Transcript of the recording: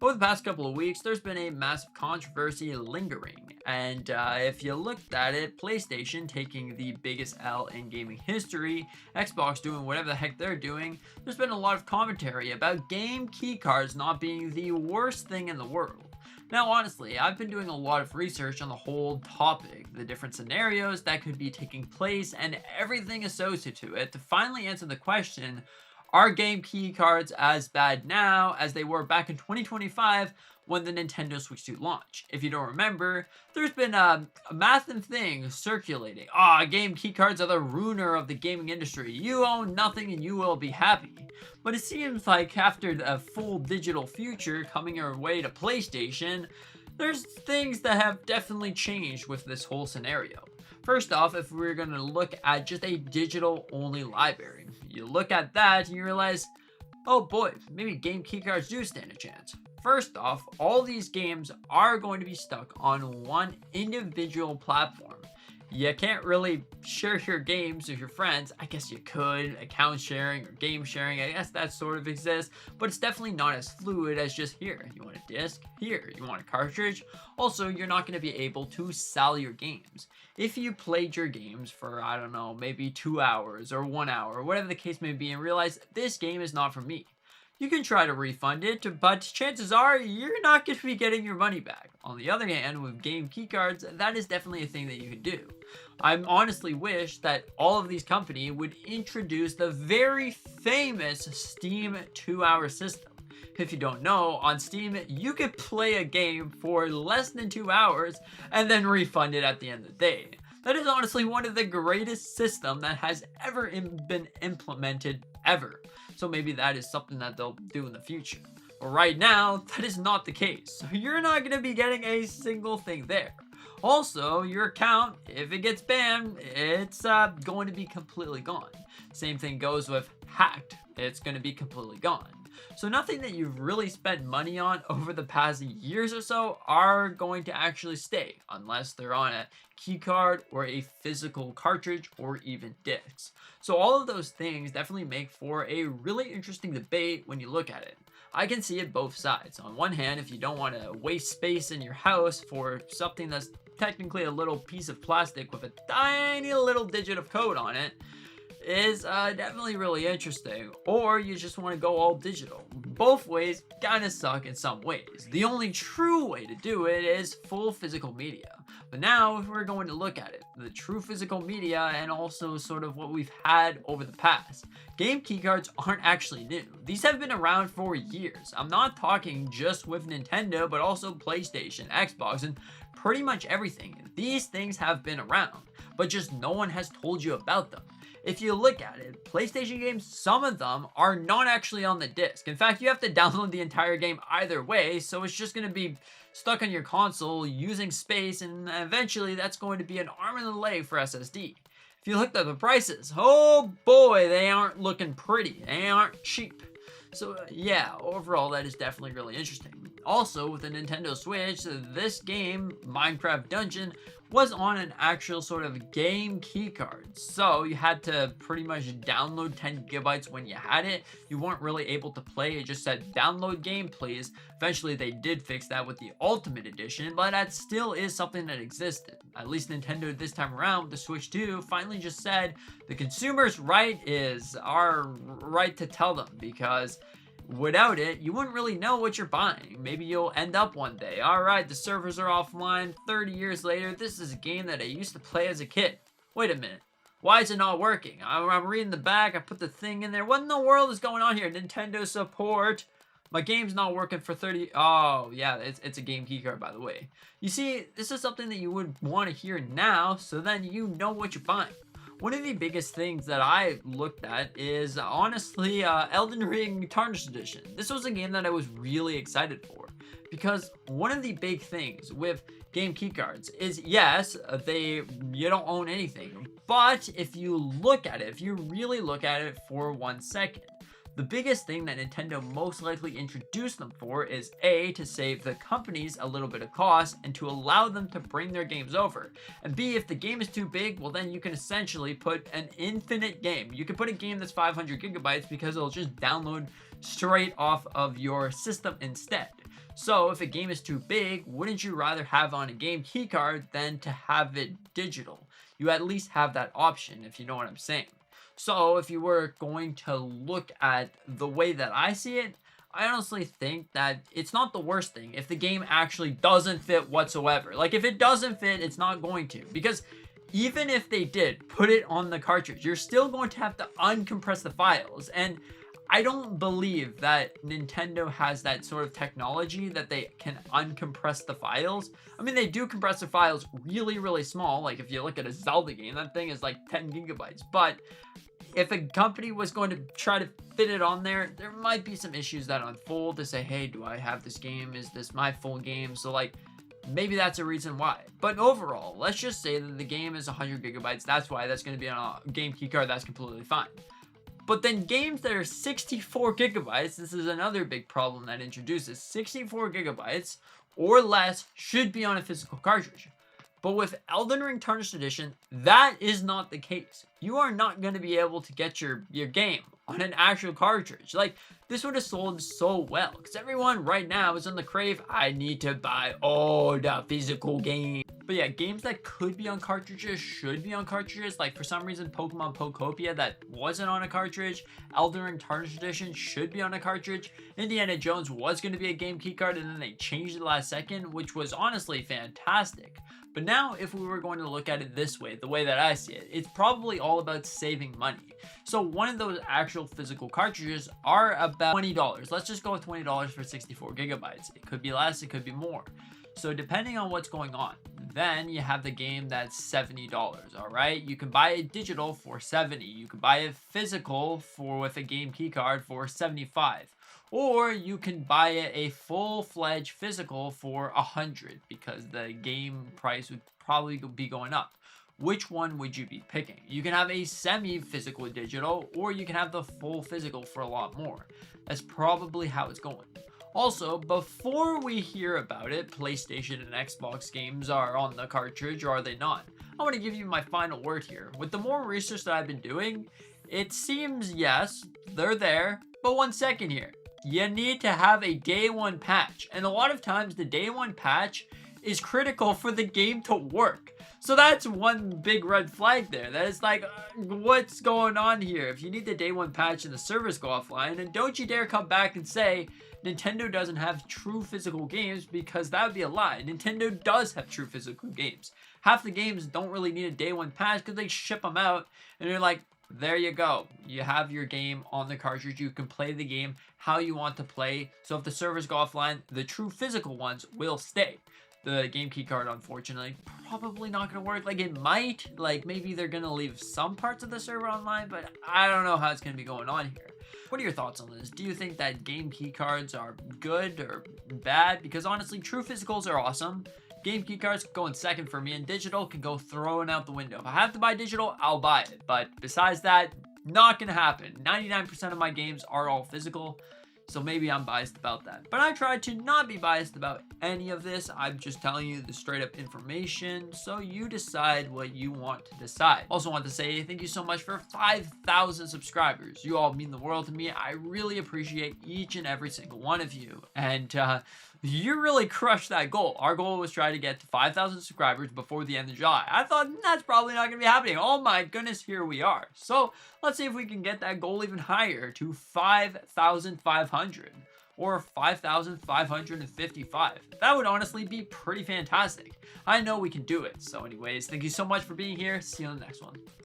Over the past couple of weeks, there's been a massive controversy lingering, and if you looked at it, PlayStation taking the biggest L in gaming history, Xbox doing whatever the heck they're doing, there's been a lot of commentary about game keycards not being the worst thing in the world. Now, honestly, I've been doing a lot of research on the whole topic, the different scenarios that could be taking place, and everything associated to it to finally answer the question, are game key cards as bad now as they were back in 2025 when the Nintendo Switch 2 launched? If you don't remember, there's been a massive thing circulating. Game key cards are the ruiner of the gaming industry. You own nothing and you will be happy. But it seems like after the full digital future coming our way to PlayStation, there's things that have definitely changed with this whole scenario. First off, if we're going to look at just a digital only library, you look at that and you realize, oh boy, maybe game keycards do stand a chance. First off, all these games are going to be stuck on one individual platform. You can't really share your games with your friends. I guess you could, account sharing or game sharing, I guess that sort of exists, but it's definitely not as fluid as just here. You want a disc? Here. You want a cartridge? Also, you're not going to be able to sell your games. If you played your games for, I don't know, maybe 2 hours or 1 hour, whatever the case may be, and realize this game is not for me, you can try to refund it, but chances are you're not going to be getting your money back. On the other hand, with game keycards, that is definitely a thing that you can do. I honestly wish that all of these companies would introduce the very famous Steam 2-hour system. If you don't know, on Steam, you could play a game for less than 2 hours and then refund it at the end of the day. That is honestly one of the greatest systems that has ever been implemented ever. So maybe that is something that they'll do in the future. But right now, that is not the case. So you're not going to be getting a single thing there. Also, your account, if it gets banned, it's going to be completely gone. Same thing goes with hacked. It's going to be completely gone. So nothing that you've really spent money on over the past years or so are going to actually stay unless they're on a key card or a physical cartridge or even discs. So all of those things definitely make for a really interesting debate when you look at it. I can see it both sides. On one hand, if you don't want to waste space in your house for something that's technically a little piece of plastic with a tiny little digit of code on it, is definitely really interesting, or you just want to go all digital. Both ways kind of suck in some ways. The only true way to do it is full physical media. But now if we're going to look at it, the true physical media and also sort of what we've had over the past, game keycards aren't actually new. These have been around for years. I'm not talking just with Nintendo, but also PlayStation, Xbox, and pretty much everything. These things have been around, but just no one has told you about them. If you look at it, PlayStation games, some of them are not actually on the disc. In fact, you have to download the entire game either way, so it's just going to be stuck on your console using space, and eventually that's going to be an arm and a leg for SSD. If you look at the prices, oh boy, they aren't looking pretty. They aren't cheap. So yeah, overall that is definitely really interesting. Also, with the Nintendo Switch, this game, Minecraft Dungeon, was on an actual sort of game keycard. So you had to pretty much download 10 gigabytes when you had it. You weren't really able to play. It just said download game please. Eventually they did fix that with the Ultimate Edition, but that still is something that existed. At least Nintendo this time around with the Switch 2 finally just said the consumer's right is our right to tell them, because without it, you wouldn't really know what you're buying. Maybe you'll end up one day, alright, the servers are offline, 30 years later, this is a game that I used to play as a kid. Wait a minute, why is it not working? I'm reading the back, I put the thing in there, what in the world is going on here? Nintendo support. My game's not working for 30... Oh, yeah, it's a game keycard, by the way. You see, this is something that you would want to hear now, so then you know what you're buying. One of the biggest things that I looked at is, honestly, Elden Ring Tarnished Edition. This was a game that I was really excited for, because one of the big things with game keycards is, yes, you don't own anything, but if you look at it, if you really look at it for 1 second, the biggest thing that Nintendo most likely introduced them for is A, to save the companies a little bit of cost and to allow them to bring their games over. And B, if the game is too big, well then you can essentially put an infinite game. You can put a game that's 500 gigabytes because it'll just download straight off of your system instead. So if a game is too big, wouldn't you rather have on a game keycard than to have it digital? You at least have that option, if you know what I'm saying. So if you were going to look at the way that I see it, I honestly think that it's not the worst thing if the game actually doesn't fit whatsoever. Like, if it doesn't fit, it's not going to. Because even if they did put it on the cartridge, you're still going to have to uncompress the files. And I don't believe that Nintendo has that sort of technology that they can uncompress the files. I mean, they do compress the files really, really small. Like, if you look at a Zelda game, that thing is like 10 gigabytes. But if a company was going to try to fit it on there, there might be some issues that unfold to say, hey, do I have this game? Is this my full game? So, like, maybe that's a reason why. But overall, let's just say that the game is 100 gigabytes. That's why that's going to be on a game keycard. That's completely fine. But then games that are 64 gigabytes, this is another big problem that introduces 64 gigabytes or less should be on a physical cartridge. But with Elden Ring Tarnished Edition, that is not the case. You are not going to be able to get your game on an actual cartridge. Like, this would have sold so well, because everyone right now is on the crave, I need to buy all the physical games. But yeah, games that could be on cartridges should be on cartridges. Like, for some reason, Pokemon Pokopia that wasn't on a cartridge. Elden Ring Tarnished Edition should be on a cartridge. Indiana Jones was going to be a game keycard, and then they changed it last second, which was honestly fantastic. But now, if we were going to look at it this way, the way that I see it, it's probably all about saving money. So one of those actual physical cartridges are about $20. Let's just go with $20 for 64 gigabytes. It could be less, it could be more. So depending on what's going on, then you have the game that's $70, all right? You can buy it digital for $70. You can buy it physical with a game keycard for $75. Or you can buy it a full-fledged physical for $100 because the game price would probably be going up. Which one would you be picking? You can have a semi-physical digital, or you can have the full physical for a lot more. That's probably how it's going. Also, before we hear about it, PlayStation and Xbox games are on the cartridge, or are they not? I want to give you my final word here. With the more research that I've been doing, it seems, yes, they're there, but one second here. You need to have a day one patch, and a lot of times the day one patch is critical for the game to work. So that's one big red flag there. That is like, what's going on here? If you need the day one patch and the servers go offline, then don't you dare come back and say Nintendo doesn't have true physical games, because that would be a lie. Nintendo does have true physical games. Half the games don't really need a day one patch because they ship them out, and you're like, there you go. You have your game on the cartridge. You can play the game how you want to play. So if the servers go offline, the true physical ones will stay. The game keycard, unfortunately, probably not going to work. Like, it might. Like, maybe they're going to leave some parts of the server online, but I don't know how it's going to be going on here. What are your thoughts on this? Do you think that game keycards are good or bad? Because honestly, true physicals are awesome. Game keycards go in second for me, and digital can go thrown out the window. If I have to buy digital, I'll buy it. But besides that, not gonna happen. 99% of my games are all physical, so maybe I'm biased about that. But I try to not be biased about any of this. I'm just telling you the straight up information, so you decide what you want to decide. Also want to say thank you so much for 5,000 subscribers. You all mean the world to me. I really appreciate each and every single one of you. And you really crushed that goal. Our goal was try to get to 5,000 subscribers before the end of July. I thought that's probably not going to be happening. Oh my goodness, here we are. So let's see if we can get that goal even higher to 5,500 or 5,555. That would honestly be pretty fantastic. I know we can do it. So anyways, thank you so much for being here. See you on the next one.